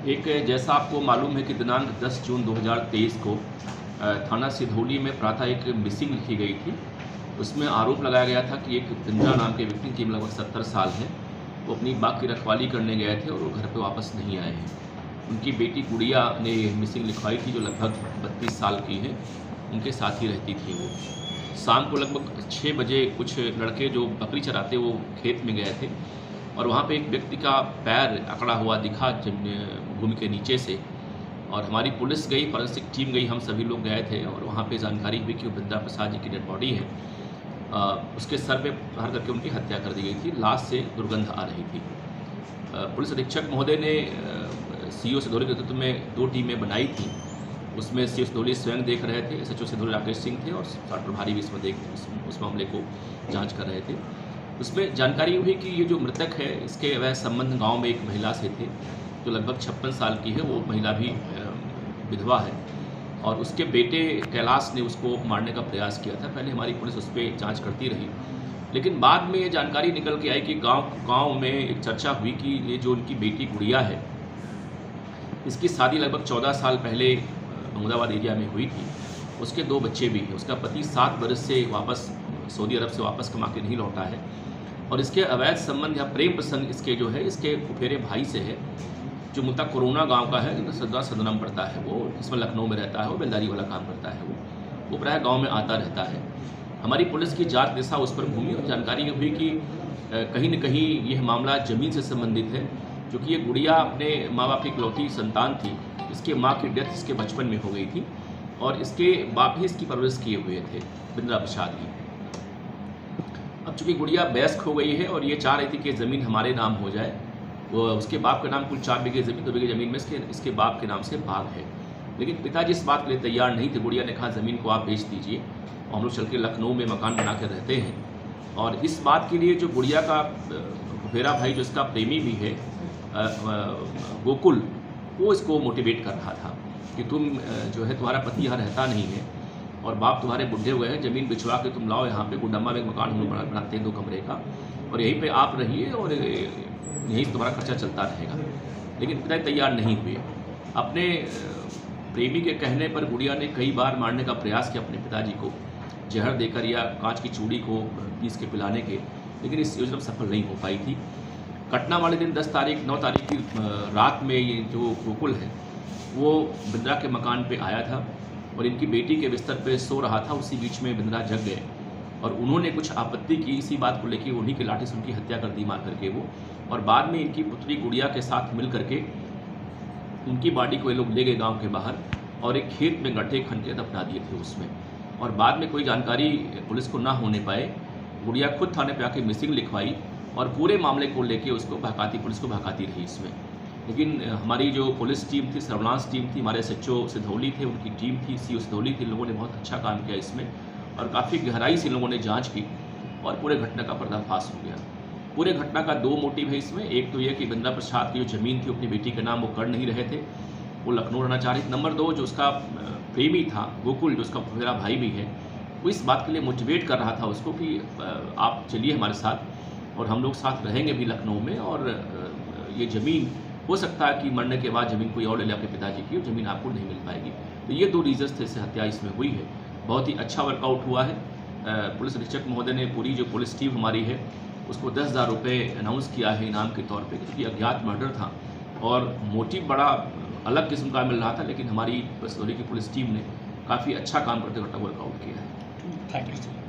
एक जैसा आपको मालूम है कि दिनांक 10 जून 2023 को थाना सिधौली में प्रातः एक मिसिंग लिखी गई थी। उसमें आरोप लगाया गया था कि एक बिंद्रा नाम के व्यक्ति की लगभग 70 साल है, वो अपनी बाग की रखवाली करने गए थे और वो घर पे वापस नहीं आए हैं। उनकी बेटी गुड़िया ने मिसिंग लिखवाई थी, जो लगभग 32 साल की है, उनके साथ ही रहती थी। वो शाम को लगभग 6 बजे कुछ लड़के जो बकरी चराते वो खेत में गए थे और वहाँ पे एक व्यक्ति का पैर अकड़ा हुआ दिखा भूमि के नीचे से, और हमारी पुलिस गई, फॉरेंसिक टीम गई, हम सभी लोग गए थे और वहाँ पे जानकारी हुई कि वो बिंद्रा प्रसाद जी की डेड बॉडी है। उसके सर पे प्रहार करके उनकी हत्या कर दी गई थी। लाश से दुर्गंध आ रही थी। पुलिस अधीक्षक महोदय ने सीओ सिधौली के नेतृत्व में 2 टीमें बनाई थी। उसमें सीओ सिधौली स्वयं देख रहे थे, एसएचओ सिधौली राकेश सिंह थे और साठ प्रभारी भी उस मामले को जाँच कर रहे थे। उसमें जानकारी हुई कि ये जो मृतक है, इसके वह संबंध गांव में एक महिला से थे जो लगभग 56 साल की है। वो महिला भी विधवा है और उसके बेटे कैलाश ने उसको मारने का प्रयास किया था। पहले हमारी पुलिस उस पर जांच करती रही, लेकिन बाद में ये जानकारी निकल के आई कि गांव में एक चर्चा हुई कि ये जो उनकी बेटी गुड़िया है, इसकी शादी लगभग 14 साल पहले अहमदाबाद एरिया में हुई थी। उसके 2 बच्चे भी हैं। उसका पति 7 बरस से वापस सऊदी अरब से वापस कमा के नहीं लौटा है और इसके अवैध संबंध या प्रेम प्रसंग इसके जो है, इसके फुफेरे भाई से है, जो मुद्दा कोरोना गांव का है, सदनाम पड़ता है। वो इसमें लखनऊ में रहता है, वो बेलदारी वाला काम करता है। वो प्रायः गांव में आता रहता है। हमारी पुलिस की जांच दिशा उस पर घूमी और जानकारी ये हुई कि कहीं न कहीं यह मामला ज़मीन से संबंधित है, क्योंकि ये गुड़िया अपने माँ बाप की इकलौती संतान थी। इसके माँ की डेथ इसके बचपन में हो गई थी और इसके बाप ही इसकी परवरिश किए हुए थे, बिंद्रा प्रसाद ही। अब चूँकि गुड़िया वयस्क हो गई है और ये चाह रही थी कि ज़मीन हमारे नाम हो जाए, वो उसके बाप के नाम कुल 4 बीघे ज़मीन, 2 बीघे ज़मीन में इसके बाप के नाम से बाग है। लेकिन पिताजी इस बात के लिए तैयार नहीं थे। गुड़िया ने कहा ज़मीन को आप बेच दीजिए और हम लोग चल के लखनऊ में मकान बना कर रहते हैं। और इस बात के लिए जो गुड़िया का फुफेरा भाई, जो इसका प्रेमी भी है, गोकुल, वो इसको मोटिवेट कर रहा था कि तुम जो है, तुम्हारा पति यहाँ रहता नहीं है और बाप तुम्हारे बुढ़े हुए हैं, ज़मीन बिछवा के तुम लाओ यहाँ पे गुंडम्मा में एक मकान हम लोग बनाते हैं 2 कमरे का, और यहीं पे आप रहिए और यहीं से तुम्हारा खर्चा चलता रहेगा। लेकिन पिताजी तैयार नहीं हुए। अपने प्रेमी के कहने पर गुड़िया ने कई बार मारने का प्रयास किया अपने पिताजी को, जहर देकर या कांच की चूड़ी को पीस के पिलाने के, लेकिन इस योजना में सफल नहीं हो पाई थी। घटना वाले दिन 9 तारीख की रात में ये जो गोकुल है, वो बिंद्रा के मकान पे आया था और इनकी बेटी के बिस्तर पे सो रहा था। उसी बीच में बिंद्रा जग गए और उन्होंने कुछ आपत्ति की। इसी बात को लेकर उन्हीं की लाठी से उनकी हत्या कर दी मार करके वो, और बाद में इनकी पुत्री गुड़िया के साथ मिल करके उनकी बॉडी को ये लोग ले गए गांव के बाहर और एक खेत में गड्ढे खन के दफना दिए थे उसमें। और बाद में कोई जानकारी पुलिस को ना होने पाए, गुड़िया खुद थाने पे आके मिसिंग लिखवाई और पूरे मामले को लेके उसको पुलिस को भड़काती रही इसमें। लेकिन हमारी जो पुलिस टीम थी, सर्विलांस टीम थी, हमारे एसएचओ सिधौली थे, उनकी टीम थी, सीओ सिधौली थी, लोगों ने बहुत अच्छा काम किया इसमें और काफ़ी गहराई से लोगों ने जांच की और पूरे घटना का पर्दाफाश हो गया। पूरे घटना का 2 मोटिव है इसमें। एक तो ये कि बिंद्रा प्रसाद की जो ज़मीन थी अपनी बेटी के नाम वो कर नहीं रहे थे, वो लखनऊ रहना चाह रही थी। नंबर 2, जो उसका प्रेमी था गोकुल, जो उसका फुफेरा भाई भी है, वो इस बात के लिए मोटिवेट कर रहा था उसको कि आप चलिए हमारे साथ और हम लोग साथ रहेंगे भी लखनऊ में, और ये ज़मीन हो सकता है कि मरने के बाद ज़मीन कोई और ले ले आपके पिताजी की, और ज़मीन आपको नहीं मिल पाएगी। तो ये 2 रीजन्स थे इससे हत्या इसमें हुई है। बहुत ही अच्छा वर्कआउट हुआ है। पुलिस अधीक्षक महोदय ने पूरी जो पुलिस टीम हमारी है उसको 10,000 रुपये अनाउंस किया है इनाम के तौर पे, क्योंकि अज्ञात मर्डर था और मोटिव बड़ा अलग किस्म का मिल रहा था। लेकिन हमारी सिधौली की पुलिस टीम ने काफ़ी अच्छा काम करते हुए वर्कआउट किया है। Thank you.